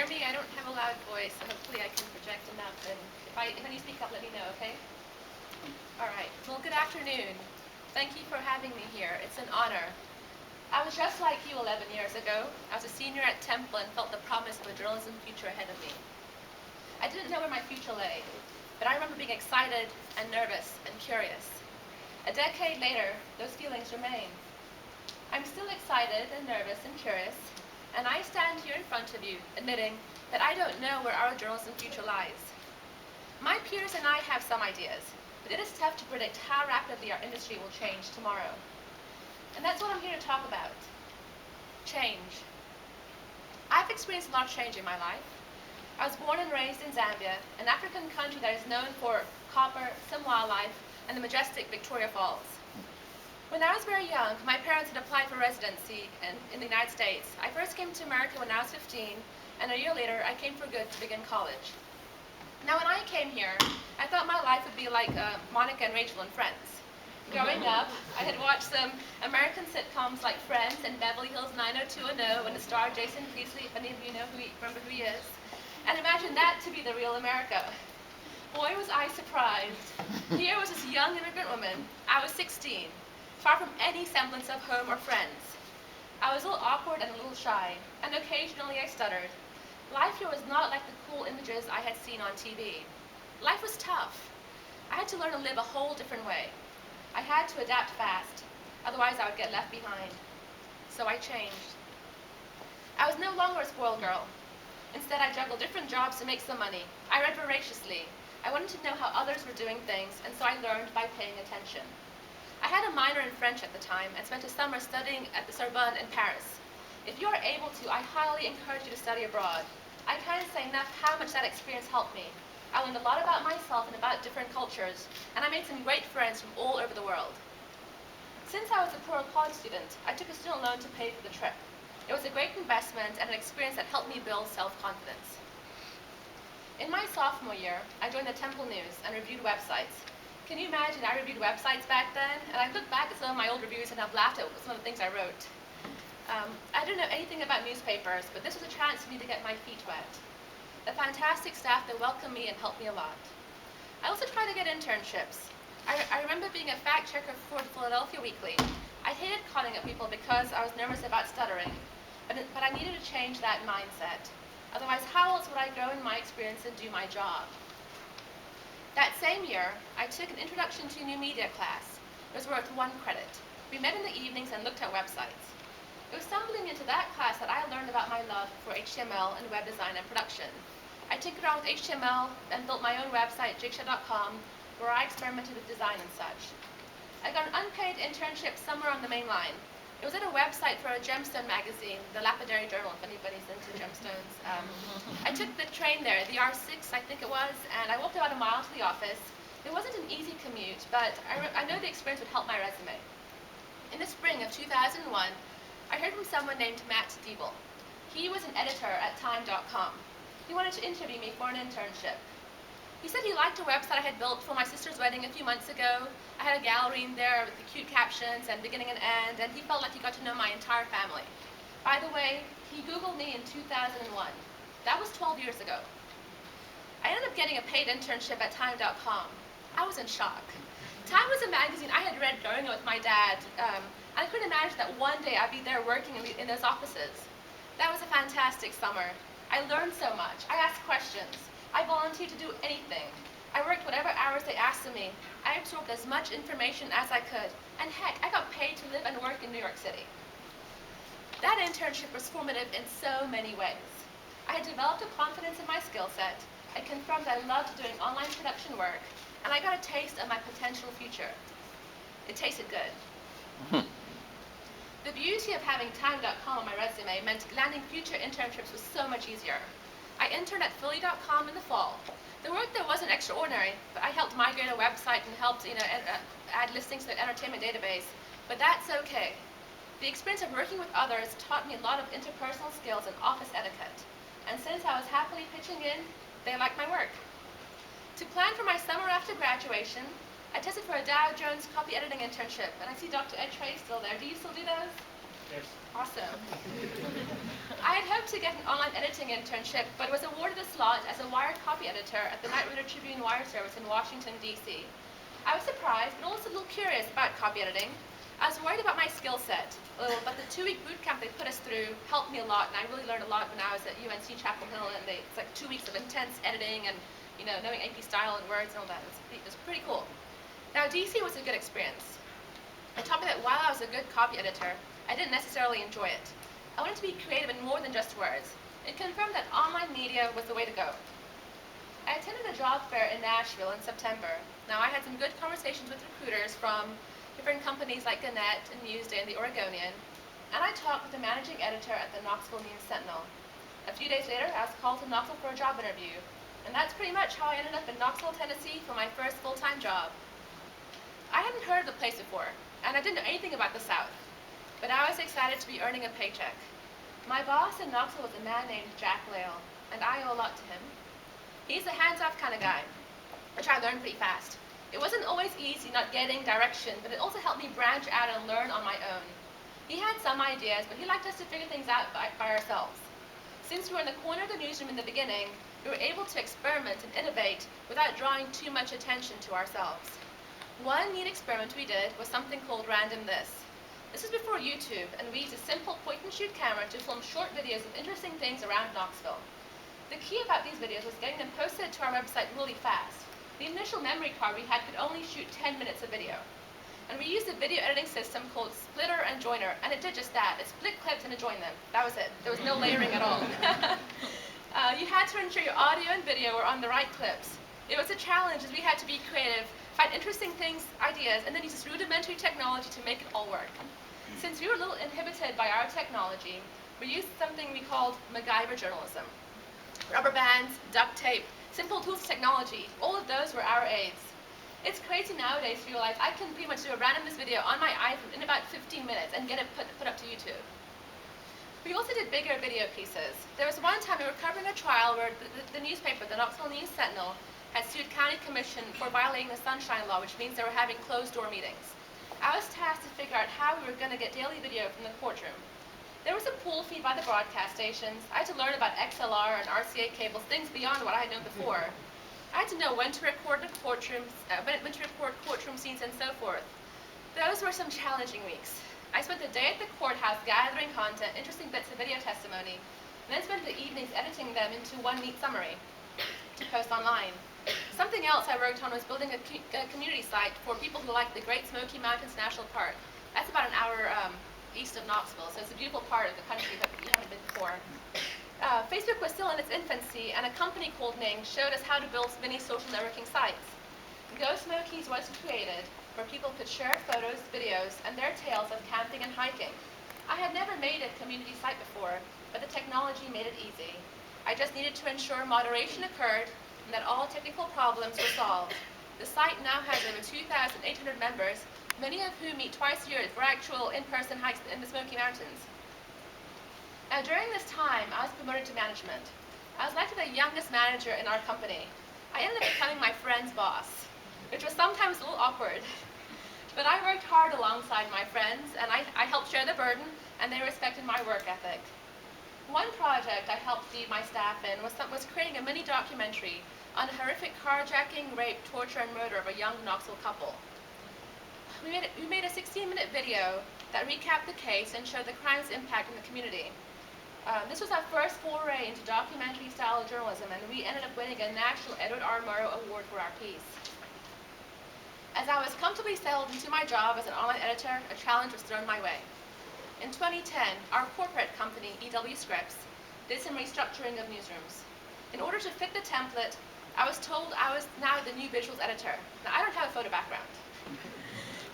hear me? I don't have a loud voice, so hopefully I can project enough. And if I need to speak up, let me know, okay? All right. Well, good afternoon. Thank you for having me here. It's an honor. I was just like you 11 years ago. I was a senior at Temple and felt the promise of a journalism future ahead of me. I didn't know where my future lay, but I remember being excited and nervous and curious. A decade later, those feelings remain. I'm still excited and nervous and curious, and I stand here in front of you admitting that I don't know where our journalism future lies. My peers and I have some ideas, but it is tough to predict how rapidly our industry will change tomorrow. And that's what I'm here to talk about. Change. I've experienced a lot of change in my life. I was born and raised in Zambia, an African country that is known for copper, some wildlife, and the majestic Victoria Falls. When I was very young, my parents had applied for residency in the United States. I first came to America when I was 15, and a year later, I came for good to begin college. Now, when I came here, I thought my life would be like Monica and Rachel and Friends. Growing up, I had watched some American sitcoms like Friends and Beverly Hills 90210, and the star Jason Priestley, if any of you remember who he is. And imagine that to be the real America. Boy, was I surprised. Here was this young immigrant woman. I was 16, far from any semblance of home or friends. I was a little awkward and a little shy, and occasionally I stuttered. Life here was not like the cool images I had seen on TV. Life was tough. I had to learn to live a whole different way. I had to adapt fast, otherwise I would get left behind. So I changed. I was no longer a spoiled girl. Instead, I juggled different jobs to make some money. I read voraciously. I wanted to know how others were doing things, and so I learned by paying attention. I had a minor in French at the time and spent a summer studying at the Sorbonne in Paris. If you are able to, I highly encourage you to study abroad. I can't say enough how much that experience helped me. I learned a lot about myself and about different cultures, and I made some great friends from all over the world. Since I was a poor college student, I took a student loan to pay for the trip. It was a great investment and an experience that helped me build self-confidence. In my sophomore year, I joined the Temple News and reviewed websites. Can you imagine I reviewed websites back then? And I look back at some of my old reviews and have laughed at some of the things I wrote. I didn't know anything about newspapers, but this was a chance for me to get my feet wet. The fantastic staff that welcomed me and helped me a lot. I also tried to get internships. I remember being a fact checker for Philadelphia Weekly. I hated calling up people because I was nervous about stuttering, but I needed to change that mindset. Otherwise, how else would I grow in my experience and do my job? That same year, I took an Introduction to New Media class. It was worth 1 credit. We met in the evenings and looked at websites. It was stumbling into that class that I learned about my love for HTML and web design and production. I tinkered around with HTML and built my own website, Jigsha.com, where I experimented with design and such. I got an unpaid internship somewhere on the main line. It was at a website for a gemstone magazine, the Lapidary Journal, if anybody's into gemstones. I took the train there, the R6, I think it was, and I walked about a mile to the office. It wasn't an easy commute, but I know the experience would help my resume. In the spring of 2001, I heard from someone named Matt Diebel. He was an editor at Time.com. He wanted to interview me for an internship. He said he liked a website I had built for my sister's wedding a few months ago. I had a gallery in there with the cute captions and beginning and end, and he felt like he got to know my entire family. By the way, he Googled me in 2001. That was 12 years ago. I ended up getting a paid internship at Time.com. I was in shock. Time was a magazine I had read growing up with my dad. I couldn't imagine that one day I'd be there working in those offices. That was a fantastic summer. I learned so much. I asked questions. I volunteered to do anything. I worked whatever hours they asked of me. I absorbed as much information as I could. And heck, I got paid to live and work in New York City. That internship was formative in so many ways. I had developed a confidence in my skill set. I confirmed I loved doing online production work. And I got a taste of my potential future. It tasted good. The beauty of having Time.com on my resume meant landing future internships was so much easier. I interned at Philly.com in the fall. The work there wasn't extraordinary, but I helped migrate a website and helped add listings to the entertainment database. But that's okay. The experience of working with others taught me a lot of interpersonal skills and office etiquette. And since I was happily pitching in, they liked my work. To plan for my summer after graduation, I tested for a Dow Jones copy editing internship, and I see Dr. Ed Trey still there. Do you still do those? Yes. Awesome. I had hoped to get an online editing internship, but was awarded a slot as a wire copy editor at the Night Reader Tribune Wire Service in Washington, D.C. I was surprised, but also a little curious about copy editing. I was worried about my skill set, but the 2-week boot camp they put us through helped me a lot, and I really learned a lot when I was at UNC Chapel Hill, and it's like 2 weeks of intense editing and knowing AP style and words and all that. It was pretty cool. Now, DC was a good experience. It taught me that while I was a good copy editor, I didn't necessarily enjoy it. I wanted to be creative in more than just words. It confirmed that online media was the way to go. I attended a job fair in Nashville in September. Now, I had some good conversations with recruiters from different companies like Gannett and Newsday and the Oregonian, and I talked with the managing editor at the Knoxville News-Sentinel. A few days later, I was called to Knoxville for a job interview, and that's pretty much how I ended up in Knoxville, Tennessee for my first full-time job. I hadn't heard of the place before, and I didn't know anything about the South, but I was excited to be earning a paycheck. My boss in Knoxville was a man named Jack Lale, and I owe a lot to him. He's a hands-off kind of guy, which I learned pretty fast. It wasn't always easy not getting direction, but it also helped me branch out and learn on my own. He had some ideas, but he liked us to figure things out by ourselves. Since we were in the corner of the newsroom in the beginning, we were able to experiment and innovate without drawing too much attention to ourselves. One neat experiment we did was something called Random This. This was before YouTube, and we used a simple point-and-shoot camera to film short videos of interesting things around Knoxville. The key about these videos was getting them posted to our website really fast. The initial memory card we had could only shoot 10 minutes of video. And we used a video editing system called Splitter and Joiner, and it did just that. It split clips and it joined them. That was it. There was no layering at all. You had to ensure your audio and video were on the right clips. It was a challenge as we had to be creative, find interesting things, ideas, and then use this rudimentary technology to make it all work. Since we were a little inhibited by our technology, we used something we called MacGyver journalism. Rubber bands, duct tape, simple tools of technology, all of those were our aids. It's crazy nowadays to realize I can pretty much do a randomness video on my iPhone in about 15 minutes and get it put up to YouTube. We also did bigger video pieces. There was one time we were covering a trial where the newspaper, the Knoxville News-Sentinel, had sued County Commission for violating the Sunshine Law, which means they were having closed-door meetings. I was tasked to figure out how we were going to get daily video from the courtroom. There was a pool feed by the broadcast stations. I had to learn about XLR and RCA cables, things beyond what I had known before. I had to know when to record courtroom scenes and so forth. Those were some challenging weeks. I spent the day at the courthouse gathering content, interesting bits of video testimony, and then spent the evenings editing them into one neat summary to post online. Something else I worked on was building a community site for people who like the Great Smoky Mountains National Park. That's about an hour east of Knoxville, so it's a beautiful part of the country that you haven't been before. Facebook was still in its infancy, and a company called Ning showed us how to build mini social networking sites. Go Smokies was created where people could share photos, videos, and their tales of camping and hiking. I had never made a community site before, but the technology made it easy. I just needed to ensure moderation occurred and that all technical problems were solved. The site now has over 2,800 members, many of whom meet twice a year for actual in-person hikes in the Smoky Mountains. Now, during this time, I was promoted to management. I was elected the youngest manager in our company. I ended up becoming my friend's boss, which was sometimes a little awkward. But I worked hard alongside my friends, and I helped share the burden, and they respected my work ethic. One project I helped feed my staff in was creating a mini documentary on the horrific carjacking, rape, torture, and murder of a young Knoxville couple. We made a 16-minute video that recapped the case and showed the crime's impact on the community. This was our first foray into documentary-style journalism, and we ended up winning a National Edward R. Murrow Award for our piece. As I was comfortably settled into my job as an online editor, a challenge was thrown my way. In 2010, our corporate company, EW Scripts, did some restructuring of newsrooms. In order to fit the template, I was told I was now the new visuals editor. Now, I don't have a photo background.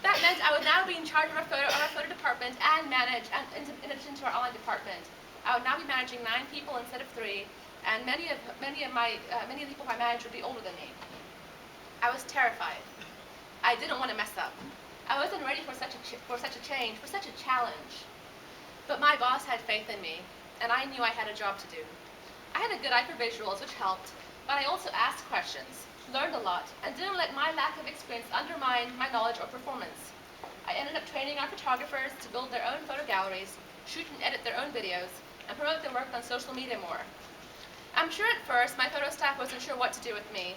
That meant I would now be in charge of our photo department and manage, in addition to our online department. I would now be managing 9 people instead of 3, and many of the people I managed would be older than me. I was terrified. I didn't want to mess up. I wasn't ready for such a change, for such a challenge. But my boss had faith in me, and I knew I had a job to do. I had a good eye for visuals, which helped, but I also asked questions, learned a lot, and didn't let my lack of experience undermine my knowledge or performance. I ended up training our photographers to build their own photo galleries, shoot and edit their own videos, and promote their work on social media more. I'm sure at first my photo staff wasn't sure what to do with me,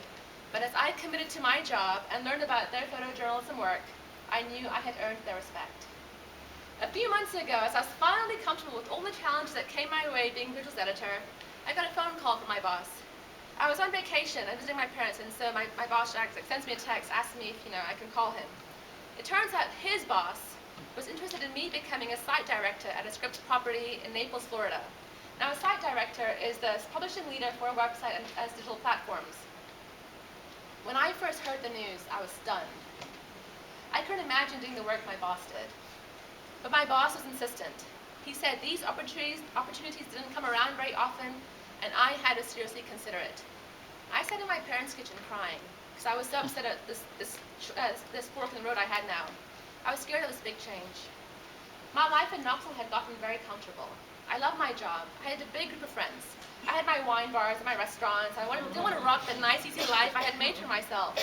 but as I committed to my job and learned about their photojournalism work, I knew I had earned their respect. A few months ago, as I was finally comfortable with all the challenges that came my way being visuals editor, I got a phone call from my boss. I was on vacation and visiting my parents, and so my boss sends me a text, asking me if I can call him. It turns out his boss was interested in me becoming a site director at a Scripps property in Naples, Florida. Now, a site director is the publishing leader for a website and as digital platforms. When I first heard the news, I was stunned. I couldn't imagine doing the work my boss did. But my boss was insistent. He said these opportunities didn't come around very often, and I had to seriously consider it. I sat in my parents' kitchen crying, because I was so upset at this fork in the road I had now. I was scared of this big change. My life in Knoxville had gotten very comfortable. I loved my job. I had a big group of friends. I had my wine bars and my restaurants. I didn't want to rock the nice, easy life I had made for myself.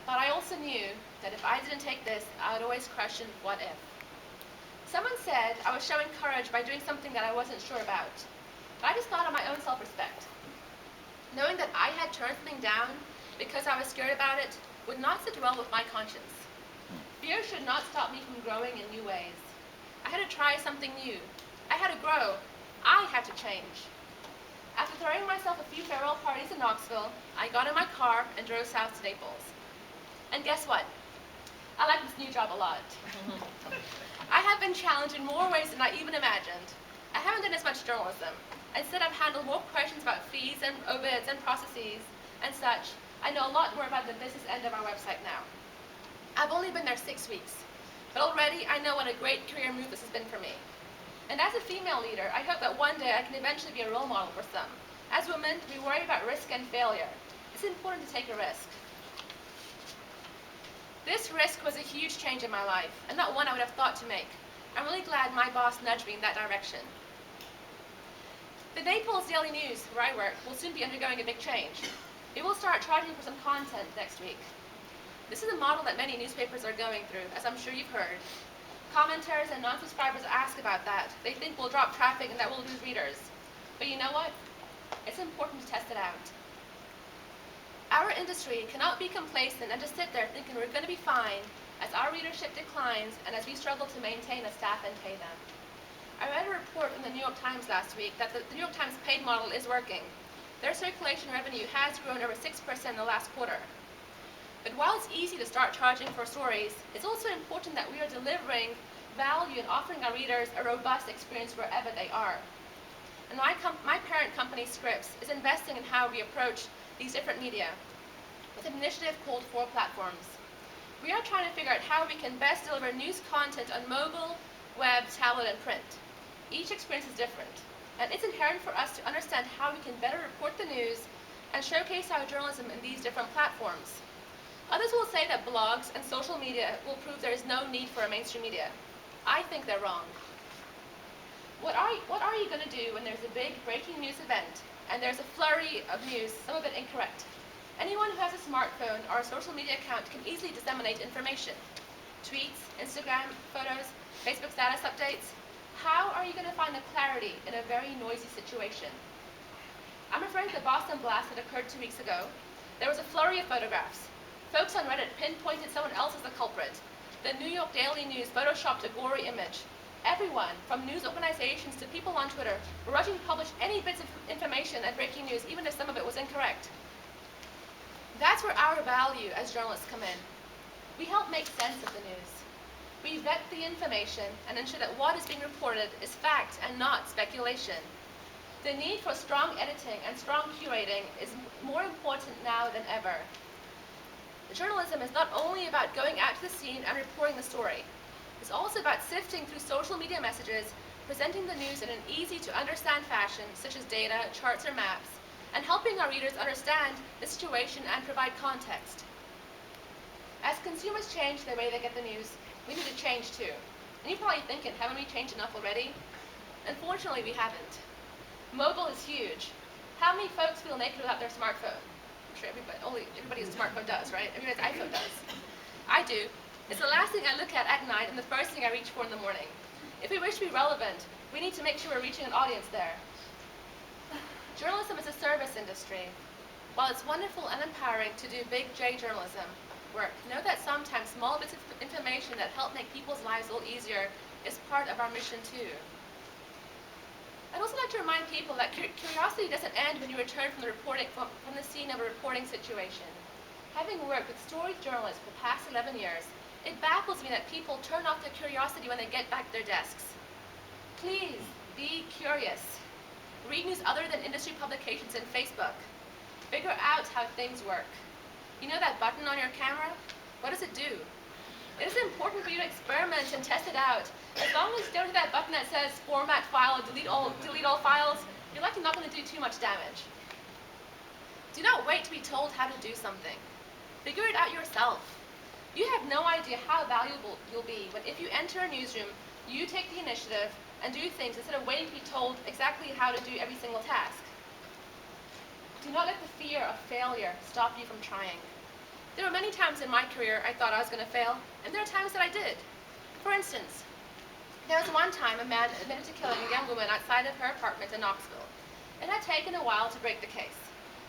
But I also knew that if I didn't take this, I would always question what if. Someone said I was showing courage by doing something that I wasn't sure about. But I just thought of my own self-respect. Knowing that I had turned something down because I was scared about it would not sit well with my conscience. Fear should not stop me from growing in new ways. I had to try something new. I had to grow. I had to change. After throwing myself a few farewell parties in Knoxville, I got in my car and drove south to Naples. And guess what? I like this new job a lot. I have been challenged in more ways than I even imagined. I haven't done as much journalism. Instead, I've handled more questions about fees and overheads and processes and such. I know a lot more about the business end of our website now. I've only been there 6 weeks, but already I know what a great career move this has been for me. And as a female leader, I hope that one day I can eventually be a role model for some. As women, we worry about risk and failure. It's important to take a risk. This risk was a huge change in my life, and not one I would have thought to make. I'm really glad my boss nudged me in that direction. The Naples Daily News, where I work, will soon be undergoing a big change. We will start charging for some content next week. This is a model that many newspapers are going through, as I'm sure you've heard. Commenters and non-subscribers ask about that. They think we'll drop traffic and that we'll lose readers. But you know what? It's important to test it out. Our industry cannot be complacent and just sit there thinking we're going to be fine as our readership declines and as we struggle to maintain a staff and pay them. I read a report in the New York Times last week that the New York Times paid model is working. Their circulation revenue has grown over 6% in the last quarter. But while it's easy to start charging for stories, it's also important that we are delivering value and offering our readers a robust experience wherever they are. And my parent company, Scripps, is investing in how we approach these different media with an initiative called 4 Platforms. We are trying to figure out how we can best deliver news content on mobile, web, tablet, and print. Each experience is different, and it's inherent for us to understand how we can better report the news and showcase our journalism in these different platforms. Others will say that blogs and social media will prove there is no need for a mainstream media. I think they're wrong. What are you going to do when there's a big breaking news event and there's a flurry of news, some of it incorrect? Anyone who has a smartphone or a social media account can easily disseminate information. Tweets, Instagram photos, Facebook status updates. How are you going to find the clarity in a very noisy situation? I'm referring to the Boston blast that occurred 2 weeks ago. There was a flurry of photographs. Folks on Reddit pinpointed someone else as the culprit. The New York Daily News photoshopped a gory image. Everyone, from news organizations to people on Twitter, were rushing to publish any bits of information and breaking news, even if some of it was incorrect. That's where our value as journalists come in. We help make sense of the news. We vet the information and ensure that what is being reported is fact and not speculation. The need for strong editing and strong curating is more important now than ever. Journalism is not only about going out to the scene and reporting the story. It's also about sifting through social media messages, presenting the news in an easy-to-understand fashion, such as data, charts, or maps, and helping our readers understand the situation and provide context. As consumers change the way they get the news, we need to change too. And you're probably thinking, haven't we changed enough already? Unfortunately, we haven't. Mobile is huge. How many folks feel naked without their smartphone? I'm sure everybody with a smartphone does, right? Everybody's iPhone does. I do. It's the last thing I look at night and the first thing I reach for in the morning. If we wish to be relevant, We need to make sure we're reaching an audience there. Journalism is a service industry. While it's wonderful and empowering to do big J journalism work, know that sometimes small bits of information that help make people's lives a little easier is part of our mission too. I'd also like to remind people that curiosity doesn't end when you return from the scene of a reporting situation. Having worked with story journalists for the past 11 years, it baffles me that people turn off their curiosity when they get back to their desks. Please be curious. Read news other than industry publications and Facebook. Figure out how things work. You know that button on your camera? What does it do? It is important for you to experiment and test it out. As long as you don't hit that button that says format file, delete all files, you're likely not going to do too much damage. Do not wait to be told how to do something. Figure it out yourself. You have no idea how valuable you'll be when if you enter a newsroom, you take the initiative and do things instead of waiting to be told exactly how to do every single task. Do not let the fear of failure stop you from trying. There were many times in my career I thought I was going to fail, and there are times that I did. For instance, there was one time a man admitted to killing a young woman outside of her apartment in Knoxville. It had taken a while to break the case.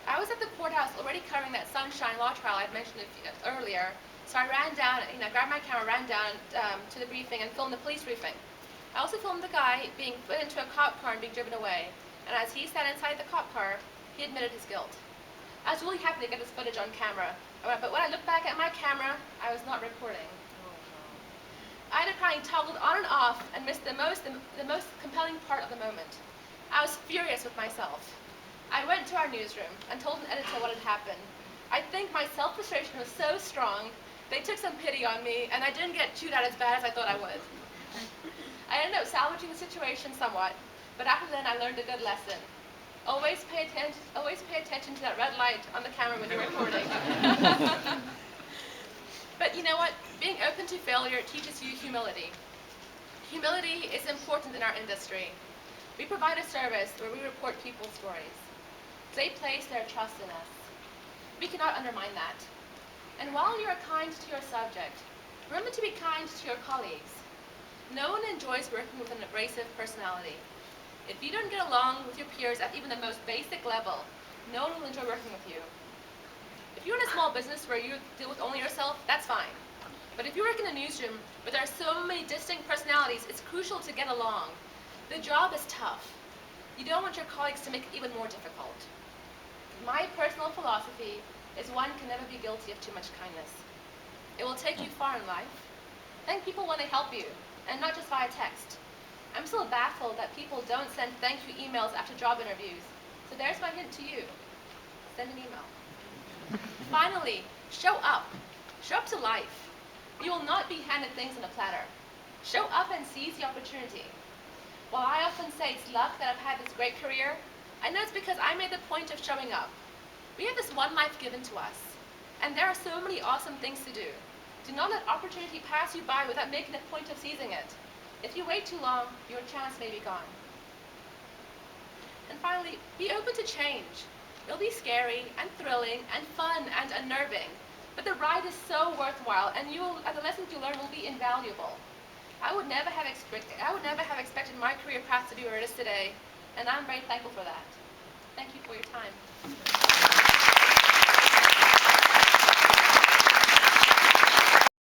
I was at the courthouse already covering that Sunshine Law trial I had mentioned earlier, so I ran down, grabbed my camera, ran down to the briefing and filmed the police briefing. I also filmed the guy being put into a cop car and being driven away, and as he sat inside the cop car, he admitted his guilt. I was really happy to get this footage on camera, but when I looked back at my camera, I was not recording. I had apparently toggled on and off and missed the most compelling part of the moment. I was furious with myself. I went to our newsroom and told an editor what had happened. I think my self-frustration was so strong, they took some pity on me, and I didn't get chewed out as bad as I thought I would. I ended up salvaging the situation somewhat, but after then I learned a good lesson. Always pay attention to that red light on the camera when you're recording. But you know what? Being open to failure teaches you humility. Humility is important in our industry. We provide a service where we report people's stories. They place their trust in us. We cannot undermine that. And while you are kind to your subject, remember to be kind to your colleagues. No one enjoys working with an abrasive personality. If you don't get along with your peers at even the most basic level, no one will enjoy working with you. If you're in a small business where you deal with only yourself, that's fine. But if you work in a newsroom where there are so many distinct personalities, it's crucial to get along. The job is tough. You don't want your colleagues to make it even more difficult. My personal philosophy is one can never be guilty of too much kindness. It will take you far in life. Thank people when they help you, and not just via text. I'm still baffled that people don't send thank you emails after job interviews. So there's my hint to you. Send an email. Finally, show up. Show up to life. You will not be handed things on a platter. Show up and seize the opportunity. While I often say it's luck that I've had this great career, I know it's because I made the point of showing up. We have this one life given to us, and there are so many awesome things to do. Do not let opportunity pass you by without making a point of seizing it. If you wait too long, your chance may be gone. And finally, be open to change. It'll be scary and thrilling and fun and unnerving, but the ride is so worthwhile, and the lessons you learn will be invaluable. I would never have expected my career path to be where it is today, and I'm very thankful for that. Thank you for your time.